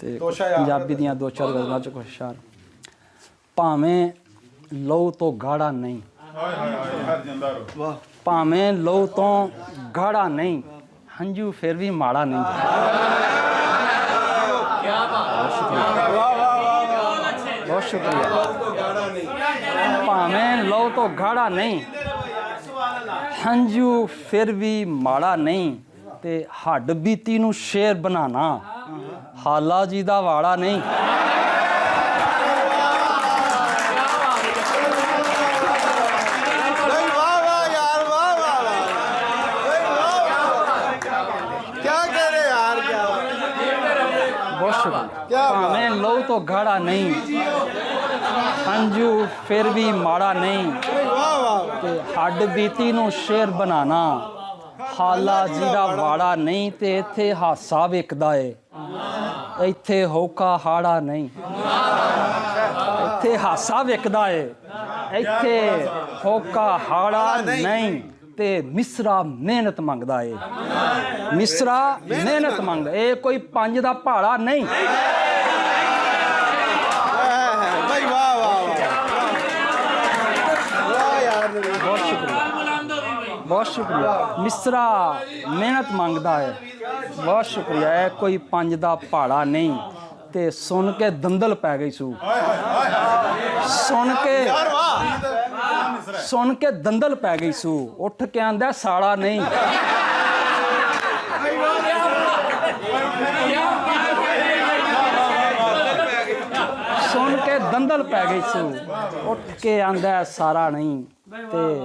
ਤੇ ਪੰਜਾਬੀ ਦੀਆਂ ਦੋ ਚਾਰ ਗਜ਼ਲਾਂ ਚ ਕੁਛ ਸ਼ਾਰ। ਭਾਵੇਂ ਲਹੂ ਤੋਂ ਗਾੜਾ ਨਹੀਂ, ਭਾਵੇਂ ਲਹੂ ਤੋਂ ਗਾੜਾ ਨਹੀਂ, ਹੰਝੂ ਫਿਰ ਵੀ ਮਾੜਾ ਨਹੀਂ। ਬਹੁਤ ਸ਼ੁਕਰੀਆ। ਭਾਵੇਂ ਲਹੂ ਤੋਂ ਗਾੜਾ ਨਹੀਂ, ਹੰਝੂ ਫਿਰ ਵੀ ਮਾੜਾ ਨਹੀਂ, ਤੇ ਹੱਡ ਬੀਤੀ ਨੂੰ ਸ਼ੇਰ ਬਣਾਣਾ ਹਾਲਾ ਜੀ ਦਾ ਵਾੜਾ ਨਹੀਂ। ਭਾਵੇਂ ਲਹੂ ਤੋਂ ਗਾੜਾ ਨਹੀਂ, ਹੰਝੂ ਫਿਰ ਵੀ ਮਾੜਾ ਨਹੀਂ, ਤੇ ਹੱਡ ਬੀਤੀ ਨੂੰ ਸ਼ੇਰ ਬਣਾਣਾ ਹਾਲਾ ਜੀ ਦਾ ਵਾੜਾ ਨਹੀਂ। ਤੇ ਇੱਥੇ ਹਾਸਾ ਵਿਕਦਾ ਏ, ਇੱਥੇ ਹੋਕਾ ਹਾੜਾ ਨਹੀਂ। ਇੱਥੇ ਹਾਸਾ ਵਿਕਦਾ ਏ, ਇੱਥੇ ਹੋਕਾ ਹਾੜਾ ਨਹੀਂ, ਤੇ ਮਿਸਰਾ ਮਿਹਨਤ ਮੰਗਦਾ ਏ। ਮਿਸਰਾ ਮਿਹਨਤ ਮੰਗਦਾ, ਇਹ ਕੋਈ ਪੰਜ ਦਾ ਭਾੜਾ ਨਹੀਂ। ਬਹੁਤ ਸ਼ੁਕਰੀਆ, ਬਹੁਤ ਸ਼ੁਕਰੀਆ। ਮਿਸਰਾ ਮਿਹਨਤ ਮੰਗਦਾ ਹੈ, ਬਹੁਤ ਸ਼ੁਕਰੀਆ। ਇਹ ਕੋਈ ਪੰਜ ਦਾ ਭਾੜਾ ਨਹੀਂ। ਤੇ ਸੁਣ ਕੇ ਦੰਦਲ ਪੈ ਗਈ ਸੂ, ਸੁਣ ਕੇ ਦੰਦਲ ਪੈ ਗਈ ਸੂ, ਉੱਠ ਕੇ ਆਂਦਾ ਸਾੜਾ ਨਹੀਂ। ਸੁਣ ਕੇ ਦੰਦਲ ਪੈ ਗਈ ਸੂ, ਉੱਠ ਕੇ ਆਂਦਾ ਸਾਰਾ ਨਹੀਂ। ਤੇ